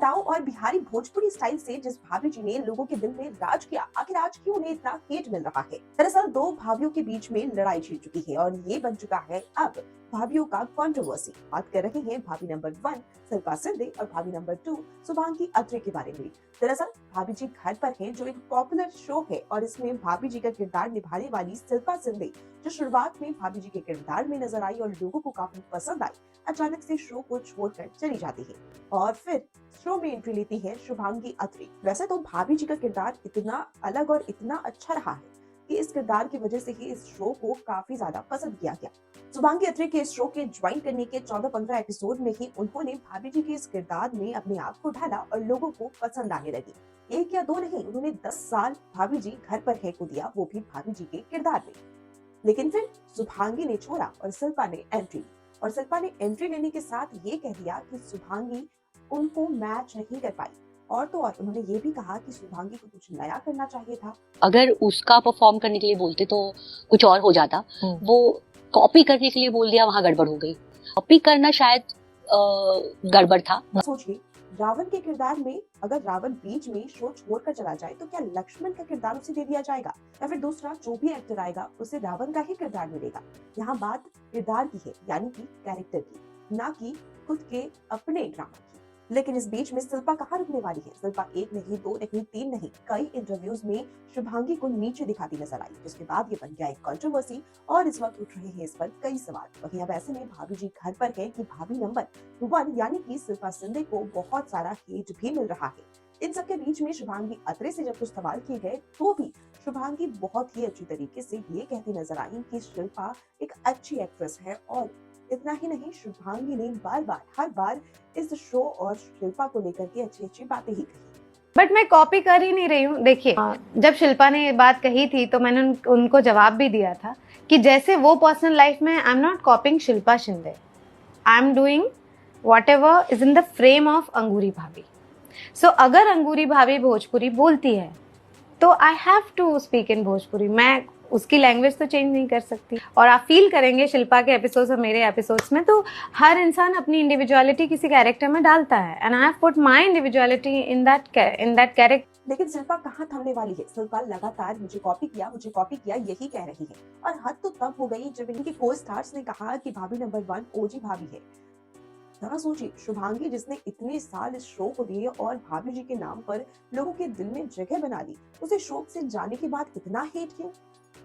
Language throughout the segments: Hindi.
अदाओं और बिहारी भोजपुरी स्टाइल से जिस भाभी जी ने लोगों के दिल में राज किया, आखिर आज क्यों उन्हें इतना हेट मिल रहा है? दरअसल दो भाभीियों के बीच में लड़ाई छिड़ चुकी है और ये बन चुका है अब भाभीियों का कंट्रोवर्सी। बात कर रहे हैं भाभी नंबर 1 शिल्पा शिंदे और भाभी नंबर 2 शुभांगी अत्रे के बारे में। दरअसल भाभी जी घर पर हैं, जो एक पॉपुलर शो है और इसमें भाभी जी का किरदार निभाने वाली शिल्पा शिंदे, जो शुरुआत में भाभी जी के किरदार में नजर आई और लोगों को काफी पसंद आई, अचानक से शो को छोड़कर चली जाती है और फिर शो में एंट्री लेती है शुभांगी अत्रे। वैसे तो भाभी जी का किरदार इतना अलग और इतना अच्छा रहा है कि इस किरदार की वजह से ही इस शो को काफी ज्यादा पसंद किया गया। शुभांगी अत्रे के इस शो के ज्वाइन करने के 14-15 एपिसोड में ही उन्होंने भाभी जी के इस किरदार में अपने आप को ढाला और लोगों को पसंद आने लगी। एक या दो नहीं, उन्होंने 10 साल भाभी जी घर पर है को दिया, वो भी भाभी जी के किरदार में। लेकिन फिर शुभांगी ने छोड़ा और शिल्पा ने एंट्री ली और शिल्पा ने एंट्री लेने के साथ ये कह दिया कि शुभांगी उनको मैच नहीं कर पाई। और तो और उन्होंने ये भी कहा कि शुभांगी को कुछ नया करना चाहिए था। अगर उसका परफॉर्म करने के लिए बोलते तो कुछ और हो जाता। वो कॉपी करने के लिए बोल दिया, वहां गड़बड़ हो गई। कॉपी करना शायद गड़बड़ था। सोचिए, रावण के किरदार में अगर रावण बीच में शो छोड़कर चला जाए तो क्या लक्ष्मण का किरदार उसे दे दिया जाएगा या फिर दूसरा जो भी एक्टर आएगा उसे रावण का ही किरदार मिलेगा? यहाँ बात किरदार की है, यानी कि कैरेक्टर की, ना कि खुद के अपने ड्रामा की। लेकिन इस बीच में शिल्पा कहाँ रुकने वाली है? शिल्पा एक नहीं, दो नहीं, तीन नहीं, कई इंटरव्यूज में शुभांगी को नीचे दिखाती नजर आई, जिसके बाद ये बन गया एक कंट्रोवर्सी और इस वक्त उठ रहे हैं इस पर कई सवाल। वहीं अब ऐसे में भाभी जी घर पर है कि भाभी नंबर 1 यानी कि शिल्पा शिंदे को बहुत सारा हेट भी मिल रहा है। इन सबके बीच में शुभांगी अत्रे से जब कुछ सवाल किए गए तो भी शुभांगी बहुत ही अच्छी तरीके से ये कहती नजर आई कि शिल्पा एक अच्छी एक्ट्रेस है। और इतना ही नहीं, शुभांगी ने हर बार इस शो और शिल्पा को लेकर के अच्छी बातें ही कही। बट मैं कॉपी कर ही नहीं रही हूँ। देखिए, जब शिल्पा ने ये बात कही थी तो मैंने उनको जवाब भी दिया था कि जैसे वो पर्सनल लाइफ में I am not copying Shilpa Shinde, I am doing whatever is in the frame of Angoori Bhabhi. So अगर अंगूरी भाभी भोजपुरी बोलती है तो I have to speak in Bhojpuri. मैं उसकी लैंग्वेज तो चेंज नहीं कर सकती। और आप फील करेंगे शिल्पा के एपिसोड्स और मेरे एपिसोड्स में तो हर इंसान अपनी इंडिविजुअलिटी किसी कैरेक्टर में डालता है, and I have put my individuality in that character. लेकिन शिल्पा कहाँ थमने वाली है? शिल्पा लगातार मुझे कॉपी किया यही कह रही है। और हद तो तब हो गई जब इनके को स्टार्स ने कहा कि भाभी नंबर 1 ओजी भाभी है। जरा सोचिए, शुभांगी जिसने इतने साल इस शो को दिए और भाभी जी के नाम पर लोगों के दिल में जगह बना ली, उसे शो से जाने के बाद इतना हेट क्यों?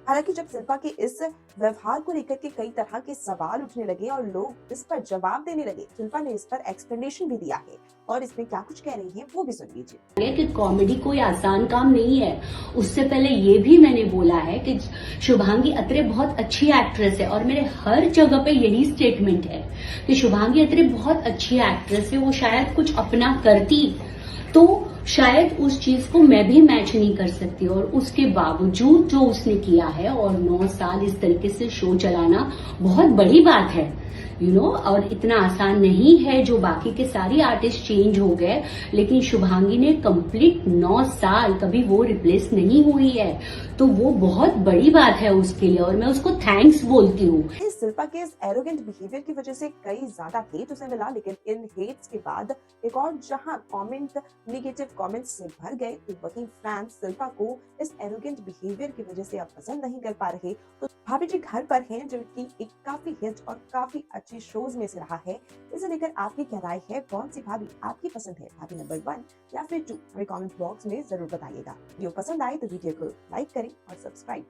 हालांकि जब शिल्पा के इस व्यवहार को लेकर के कई तरह के सवाल उठने लगे और लोग इस पर जवाब देने लगे, शिल्पा ने इस पर एक्सप्लेनेशन भी दिया है और इसमें क्या कुछ कह रही है वो भी सुन लीजिए। कि कॉमेडी कोई आसान काम नहीं है। उससे पहले ये भी मैंने बोला है कि शुभांगी अत्रे बहुत अच्छी एक्ट्रेस है और मेरे हर जगह पे यही स्टेटमेंट है कि शुभांगी अत्रे बहुत अच्छी एक्ट्रेस है। वो शायद कुछ अपना करती तो शायद उस चीज को मैं भी मैच नहीं कर सकती, और उसके बावजूद जो उसने किया है और 9 साल इस तरीके से शो चलाना बहुत बड़ी बात है, और इतना आसान नहीं है। जो बाकी के सारी आर्टिस्ट चेंज हो गए, लेकिन शुभांगी ने कंप्लीट 9 साल कभी वो रिप्लेस नहीं हुई है, तो वो बहुत बड़ी बात है उसके लिए और मैं उसको थैंक्स बोलती हूँ। शिल्पा के इस एरोगेंट बिहेवियर की वजह से कई ज्यादा हेट उसे मिला, लेकिन इन हेट्स के बाद एक और जहां नेगेटिव कमेंट्स से भर गए, तो वहीं फैंस शिल्पा को इस एरोगेंट बिहेवियर की वजह से अब पसंद नहीं कर पा रहे। तो भाभी जी घर पर हैं, जो कि एक काफी हिट और काफी अच्छे शोज में से रहा है, इसे लेकर आपकी क्या राय है? कौन सी भाभी आपकी पसंद है, भाभी नंबर 1 या फिर 2? हमें कमेंट बॉक्स में जरूर बताइएगा। वीडियो पसंद आए तो वीडियो को लाइक करें और सब्सक्राइब